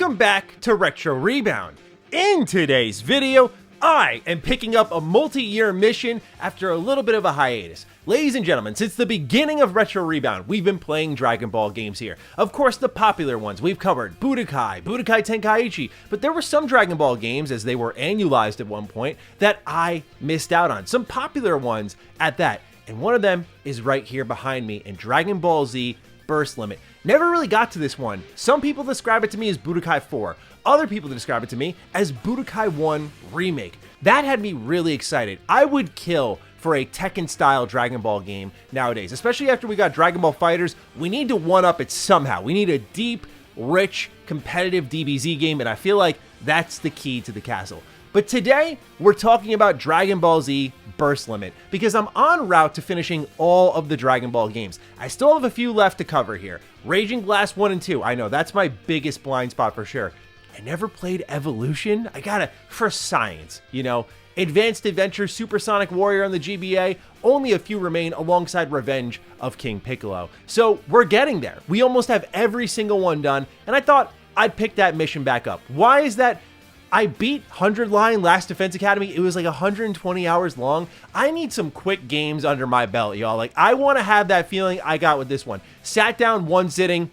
Welcome back to Retro Rebound. In today's video, I am picking up a multi-year mission after a little bit of a hiatus. Ladies and gentlemen, since the beginning of Retro Rebound, we've been playing Dragon Ball games here. Of course, the popular ones we've covered, Budokai, Budokai Tenkaichi, but there were some Dragon Ball games, as they were annualized at one point, that I missed out on. Some popular ones at that, and one of them is right here behind me in Dragon Ball Z Burst Limit. Never really got to this one. Some people describe it to me as Budokai 4. Other people describe it to me as Budokai 1 Remake. That had me really excited. I would kill for a Tekken-style Dragon Ball game nowadays, especially after we got Dragon Ball FighterZ. We need to one-up it somehow. We need a deep, rich, competitive DBZ game, and I feel like that's the key to the castle. But today, we're talking about Dragon Ball Z Burst Limit, because I'm en route to finishing all of the Dragon Ball games. I still have a few left to cover here. Raging Blast 1 and 2, I know, that's my biggest blind spot for sure. I never played Evolution. I gotta, for science, you know. Advanced Adventure, Supersonic Warrior on the GBA, only a few remain alongside Revenge of King Piccolo. So we're getting there. We almost have every single one done, and I thought I'd pick that mission back up. Why is that? I beat 100 Line Last Defense Academy. It was like 120 hours long. I need some quick games under my belt, y'all. Like, I want to have that feeling I got with this one. Sat down one sitting.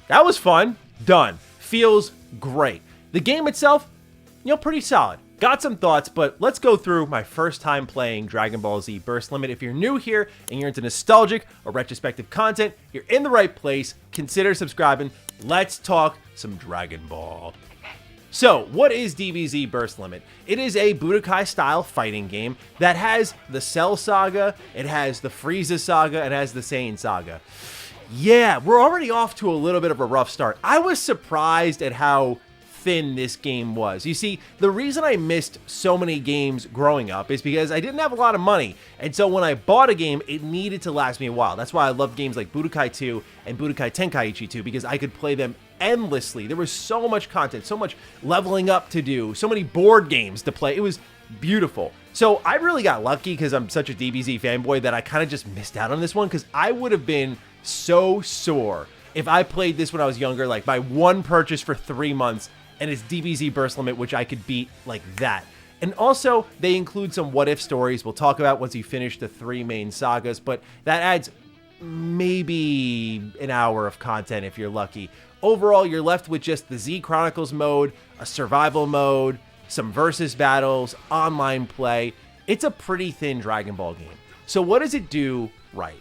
That was fun. Done. Feels great. The game itself, you know, pretty solid. Got some thoughts, but let's go through my first time playing Dragon Ball Z Burst Limit. If you're new here and you're into nostalgic or retrospective content, you're in the right place. Consider subscribing. Let's talk some Dragon Ball. So, what is DBZ Burst Limit? It is a Budokai-style fighting game that has the Cell Saga, it has the Frieza Saga, it has the Saiyan Saga. Yeah, we're already off to a little bit of a rough start. I was surprised at how thin this game was. You see, the reason I missed so many games growing up is because I didn't have a lot of money, and so when I bought a game, it needed to last me a while. That's why I love games like Budokai 2 and Budokai Tenkaichi 2, because I could play them endlessly. There was so much content, so much leveling up to do, so many board games to play. It was beautiful. So I really got lucky because I'm such a DBZ fanboy that I kind of just missed out on this one, because I would have been so sore if I played this when I was younger, like my one purchase for 3 months, and it's DBZ Burst Limit, which I could beat like that. And also, they include some what-if stories we'll talk about once you finish the 3 main sagas, but that adds maybe an hour of content if you're lucky. Overall, you're left with just the Z Chronicles mode, a survival mode, some versus battles, online play. It's a pretty thin Dragon Ball game. So what does it do right?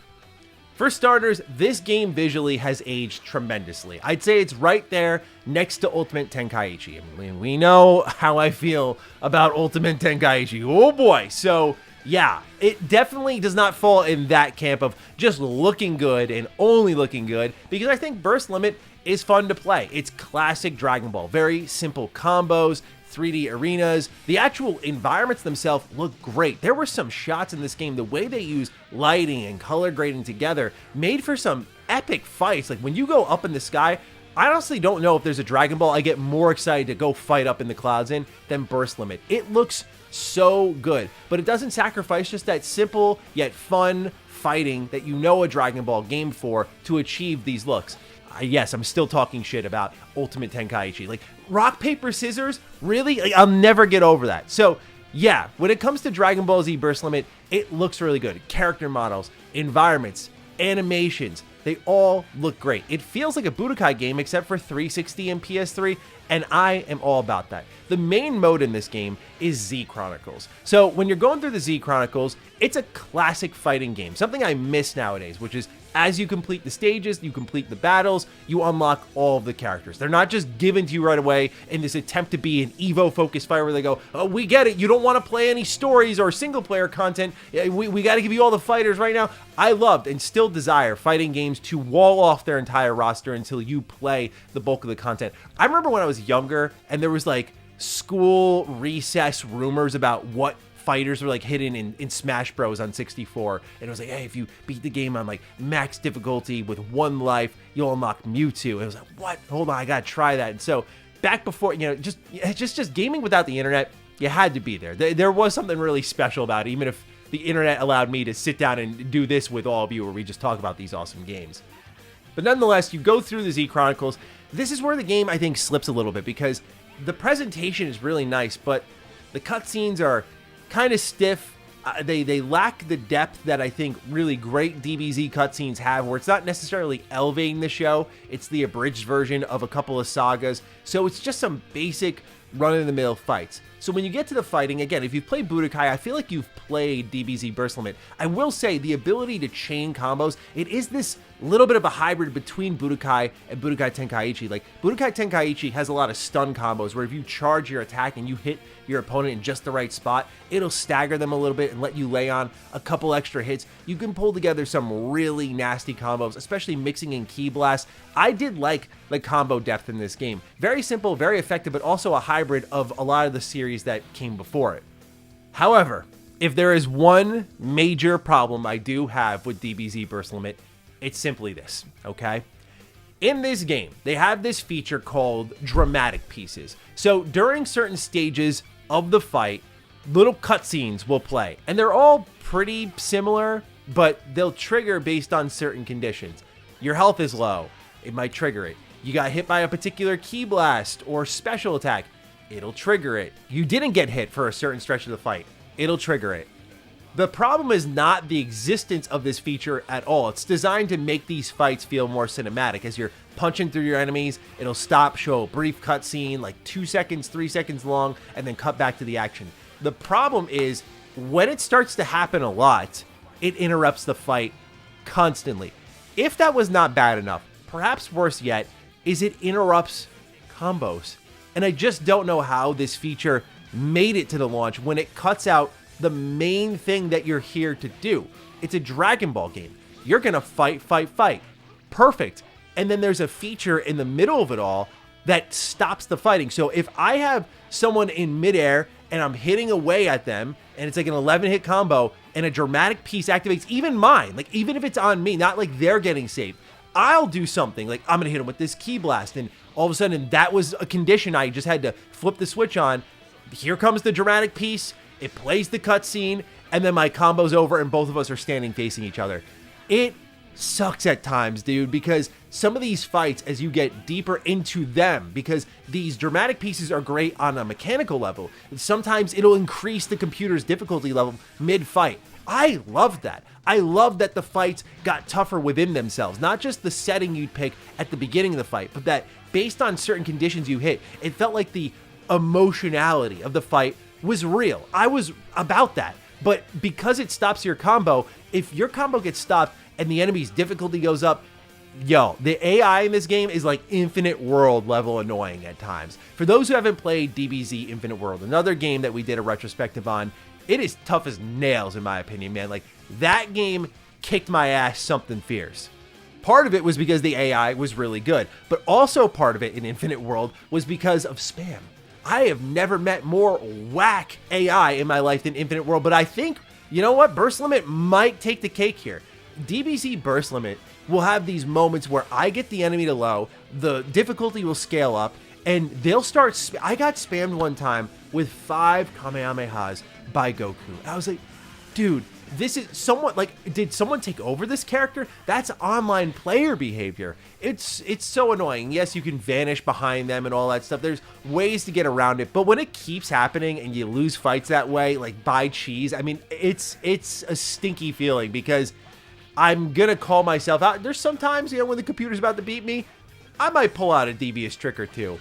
For starters, this game visually has aged tremendously. I'd say it's right there next to Ultimate Tenkaichi. I mean, we know how I feel about Ultimate Tenkaichi. Oh boy. So yeah, it definitely does not fall in that camp of just looking good and only looking good, because I think Burst Limit is fun to play. It's classic Dragon Ball. Very simple combos, 3D arenas. The actual environments themselves look great. There were some shots in this game, the way they use lighting and color grading together made for some epic fights. Like when you go up in the sky, I honestly don't know if there's a Dragon Ball I get more excited to go fight up in the clouds in than Burst Limit. It looks so good, but it doesn't sacrifice just that simple yet fun fighting that you know a Dragon Ball game for to achieve these looks. Yes, I'm still talking shit about Ultimate Tenkaichi. Like, rock, paper, scissors? Really? Like, I'll never get over that. So, yeah, when it comes to Dragon Ball Z Burst Limit, it looks really good. Character models, environments, animations, they all look great. It feels like a Budokai game except for 360 and PS3, and I am all about that. The main mode in this game is Z Chronicles. So when you're going through the Z Chronicles, it's a classic fighting game, something I miss nowadays, which is as you complete the stages, you complete the battles, you unlock all of the characters. They're not just given to you right away in this attempt to be an Evo-focused fighter where they go, oh, we get it, you don't want to play any stories or single-player content, we got to give you all the fighters right now. I loved and still desire fighting games to wall off their entire roster until you play the bulk of the content. I remember when I was younger and there was like school recess rumors about what fighters were like hidden in Smash Bros on 64, and it was like, hey, if you beat the game on like max difficulty with 1 life, you'll unlock Mewtwo. And it was like, what? Hold on, I gotta try that. And so back before, you know, just gaming without the internet, you had to be there. There was something really special about it, even if the internet allowed me to sit down and do this with all of you, where we just talk about these awesome games. But nonetheless, you go through the Z Chronicles. This is where the game, I think, slips a little bit because the presentation is really nice, but the cutscenes are kind of stiff. They lack the depth that I think really great DBZ cutscenes have, where it's not necessarily elevating the show, it's the abridged version of a couple of sagas, so it's just some basic run-of-the-mill fights. So when you get to the fighting, again, if you've played Budokai, I feel like you've played DBZ Burst Limit. I will say the ability to chain combos, it is this little bit of a hybrid between Budokai and Budokai Tenkaichi. Like, Budokai Tenkaichi has a lot of stun combos where if you charge your attack and you hit your opponent in just the right spot, it'll stagger them a little bit and let you lay on a couple extra hits. You can pull together some really nasty combos, especially mixing in Ki Blast. I did like the combo depth in this game. Very simple, very effective, but also a hybrid of a lot of the series that came before it. However, if there is one major problem I do have with DBZ Burst Limit, it's simply this, okay? In this game, they have this feature called dramatic pieces. So during certain stages of the fight, little cutscenes will play, and they're all pretty similar, but they'll trigger based on certain conditions. Your health is low, it might trigger it. You got hit by a particular Ki Blast or special attack, it'll trigger it. You didn't get hit for a certain stretch of the fight, it'll trigger it. The problem is not the existence of this feature at all. It's designed to make these fights feel more cinematic. As you're punching through your enemies, it'll stop, show a brief cutscene, like 2 seconds, 3 seconds long, and then cut back to the action. The problem is, when it starts to happen a lot, it interrupts the fight constantly. If that was not bad enough, perhaps worse yet, is it interrupts combos. And I just don't know how this feature made it to the launch when it cuts out the main thing that you're here to do. It's a Dragon Ball game. You're gonna fight, fight, fight. Perfect. And then there's a feature in the middle of it all that stops the fighting. So if I have someone in midair and I'm hitting away at them, and it's like an 11-hit combo, and a dramatic piece activates even mine, like even if it's on me, not like they're getting saved, I'll do something. Like I'm gonna hit them with this Ki Blast, and all of a sudden that was a condition I just had to flip the switch on. Here comes the dramatic piece. It plays the cutscene, and then my combo's over, and both of us are standing facing each other. It sucks at times, dude, because some of these fights, as you get deeper into them, because these dramatic pieces are great on a mechanical level, sometimes it'll increase the computer's difficulty level mid-fight. I love that. I love that the fights got tougher within themselves, not just the setting you'd pick at the beginning of the fight, but that based on certain conditions you hit, it felt like the emotionality of the fight was real. I was about that. But because it stops your combo, if your combo gets stopped and the enemy's difficulty goes up, yo, the AI in this game is like Infinite World level annoying at times. For those who haven't played DBZ Infinite World, another game that we did a retrospective on, it is tough as nails in my opinion, man. Like, that game kicked my ass something fierce. Part of it was because the AI was really good, but also part of it in Infinite World was because of spam. I have never met more whack AI in my life than Infinite World, but I think, you know what, Burst Limit might take the cake here. DBZ Burst Limit will have these moments where I get the enemy to low, the difficulty will scale up, and they'll start, I got spammed one time with 5 Kamehamehas by Goku. I was like, dude, this is someone, like, did someone take over this character? That's online player behavior. It's so annoying. Yes, you can vanish behind them and all that stuff. There's ways to get around it, but when it keeps happening and you lose fights that way, like by cheese, I mean, it's a stinky feeling because I'm gonna call myself out. There's sometimes, you know, when the computer's about to beat me, I might pull out a devious trick or two.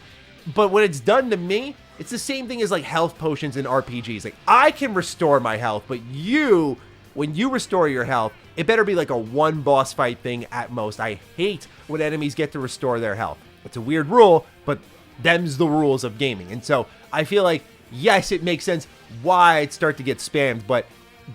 But when it's done to me, it's the same thing as like health potions in RPGs. Like, I can restore my health, but you, when you restore your health, it better be like a one boss fight thing at most. I hate when enemies get to restore their health. It's a weird rule, but them's the rules of gaming. And so I feel like, yes, it makes sense why I'd start to get spammed, but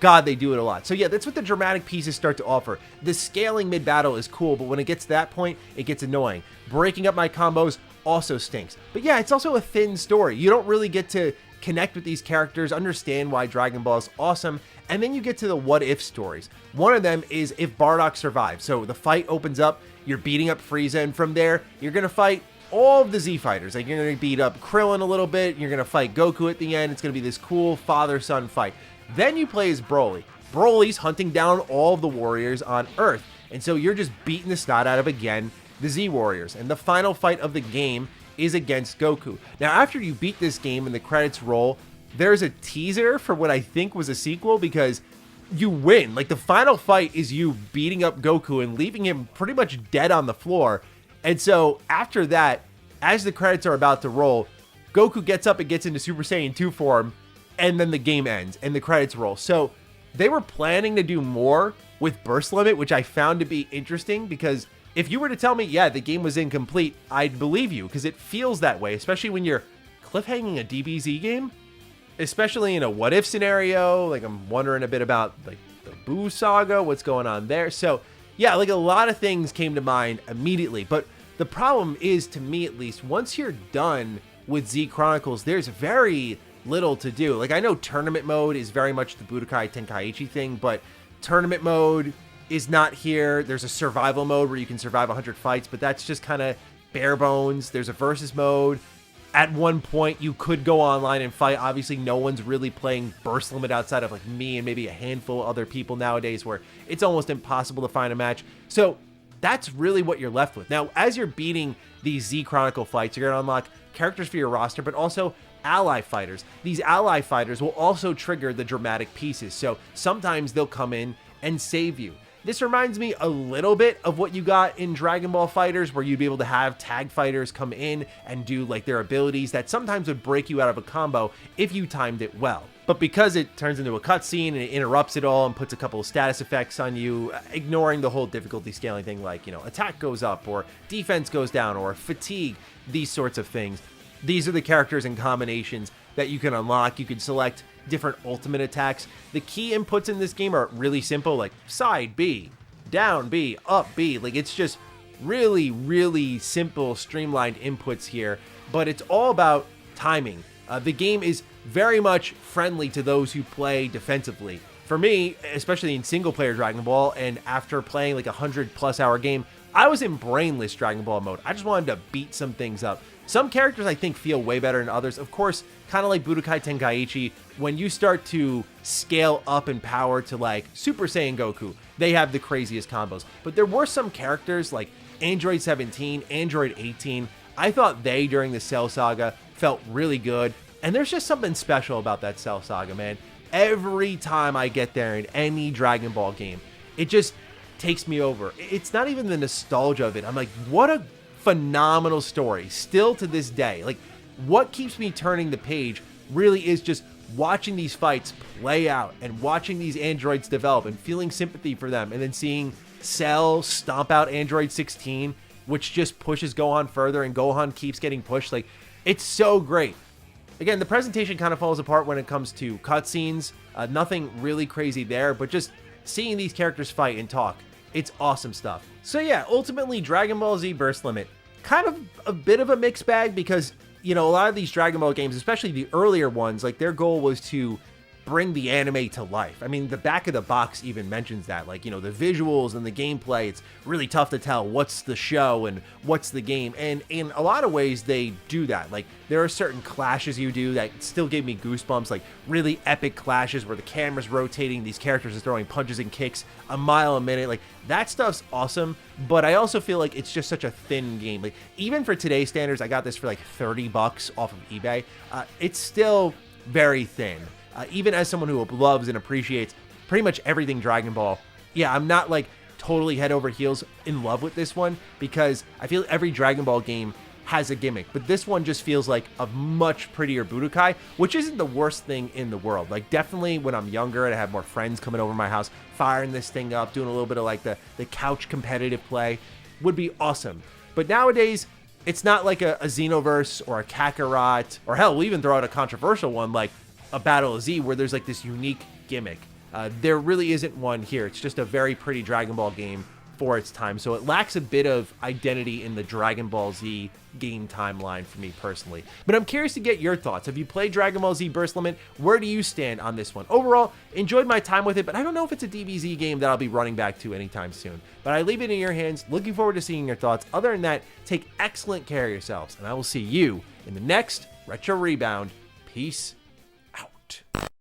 God, they do it a lot. So yeah, that's what the dramatic pieces start to offer. The scaling mid-battle is cool, but when it gets to that point, it gets annoying. Breaking up my combos also stinks. But yeah, it's also a thin story. You don't really get to connect with these characters, understand why Dragon Ball is awesome, and then you get to the what-if stories. One of them is if Bardock survives. So the fight opens up, you're beating up Frieza, and from there, you're going to fight all of the Z fighters. Like, you're going to beat up Krillin a little bit, you're going to fight Goku at the end, it's going to be this cool father-son fight. Then you play as Broly. Broly's hunting down all of the warriors on Earth, and so you're just beating the snot out of again. the Z Warriors, and the final fight of the game is against Goku. Now, after you beat this game and the credits roll, there's a teaser for what I think was a sequel, because you win. Like, the final fight is you beating up Goku and leaving him pretty much dead on the floor. And so after that, as the credits are about to roll, Goku gets up and gets into Super Saiyan 2 form, and then the game ends and the credits roll. So they were planning to do more with burst limit, which I found to be interesting, because if you were to tell me, yeah, the game was incomplete, I'd believe you, because it feels that way, especially when you're cliffhanging a DBZ game, especially in a what if scenario. Like, I'm wondering a bit about like the Boo saga, what's going on there. So yeah, like a lot of things came to mind immediately, but the problem is, to me at least, once you're done with Z Chronicles, there's very little to do. Like, I know tournament mode is very much the Budokai Tenkaichi thing, but tournament mode is not here. There's a survival mode where you can survive 100 fights, but that's just kind of bare bones. There's a versus mode. At one point, you could go online and fight. Obviously, no one's really playing burst limit outside of like me and maybe a handful of other people nowadays, where it's almost impossible to find a match. So that's really what you're left with. Now, as you're beating these Z Chronicle fights, you're going to unlock characters for your roster, but also ally fighters. These ally fighters will also trigger the dramatic pieces. So sometimes they'll come in and save you. This reminds me a little bit of what you got in Dragon Ball FighterZ, where you'd be able to have tag fighters come in and do like their abilities that sometimes would break you out of a combo if you timed it well. But because it turns into a cutscene and it interrupts it all and puts a couple of status effects on you, ignoring the whole difficulty scaling thing, like, you know, attack goes up or defense goes down or fatigue, these sorts of things. These are the characters and combinations that you can unlock. You can select different ultimate attacks. The key inputs in this game are really simple, like side B, down B, up B. Like, it's just really, really simple, streamlined inputs here, but it's all about timing. The game is very much friendly to those who play defensively. For me, especially in single player Dragon Ball, and after playing like a 100+ hour game, I was in brainless Dragon Ball mode. I just wanted to beat some things up. Some characters I think feel way better than others. Of course, kind of like Budokai Tenkaichi, when you start to scale up in power to like Super Saiyan Goku, they have the craziest combos. But there were some characters like Android 17, Android 18. I thought they, during the Cell Saga, felt really good. And there's just something special about that Cell Saga, man. Every time I get there in any Dragon Ball game, it just takes me over. It's not even the nostalgia of it. I'm like, what a phenomenal story still to this day. Like, what keeps me turning the page really is just watching these fights play out and watching these androids develop and feeling sympathy for them, and then seeing Cell stomp out Android 16, which just pushes Gohan further, and Gohan keeps getting pushed. Like, it's so great. Again, the presentation kind of falls apart when it comes to cutscenes. Nothing really crazy there, but just seeing these characters fight and talk, it's awesome stuff. So yeah, ultimately Dragon Ball Z Burst Limit, kind of a bit of a mixed bag, because, you know, a lot of these Dragon Ball games, especially the earlier ones, like, their goal was to bring the anime to life. I mean, the back of the box even mentions that, like, you know, the visuals and the gameplay, it's really tough to tell what's the show and what's the game. And in a lot of ways, they do that. Like, there are certain clashes you do that still gave me goosebumps, like really epic clashes where the camera's rotating, these characters are throwing punches and kicks a mile a minute. Like, that stuff's awesome, but I also feel like it's just such a thin game. Like, even for today's standards, I got this for like $30 off of eBay. It's still very thin. Even as someone who loves and appreciates pretty much everything Dragon Ball, yeah, I'm not like totally head over heels in love with this one, because I feel every Dragon Ball game has a gimmick, but this one just feels like a much prettier Budokai, which isn't the worst thing in the world. Like, definitely when I'm younger and I have more friends coming over my house, firing this thing up, doing a little bit of like the couch competitive play would be awesome. But nowadays, it's not like a Xenoverse or a Kakarot, or hell, we'll even throw out a controversial one like a Battle of Z, where there's like this unique gimmick. There really isn't one here. It's just a very pretty Dragon Ball game for its time. So it lacks a bit of identity in the Dragon Ball Z game timeline for me personally. But I'm curious to get your thoughts. Have you played Dragon Ball Z Burst Limit? Where do you stand on this one? Overall, enjoyed my time with it, but I don't know if it's a DBZ game that I'll be running back to anytime soon. But I leave it in your hands. Looking forward to seeing your thoughts. Other than that, take excellent care of yourselves, and I will see you in the next Retro Rebound. Peace out.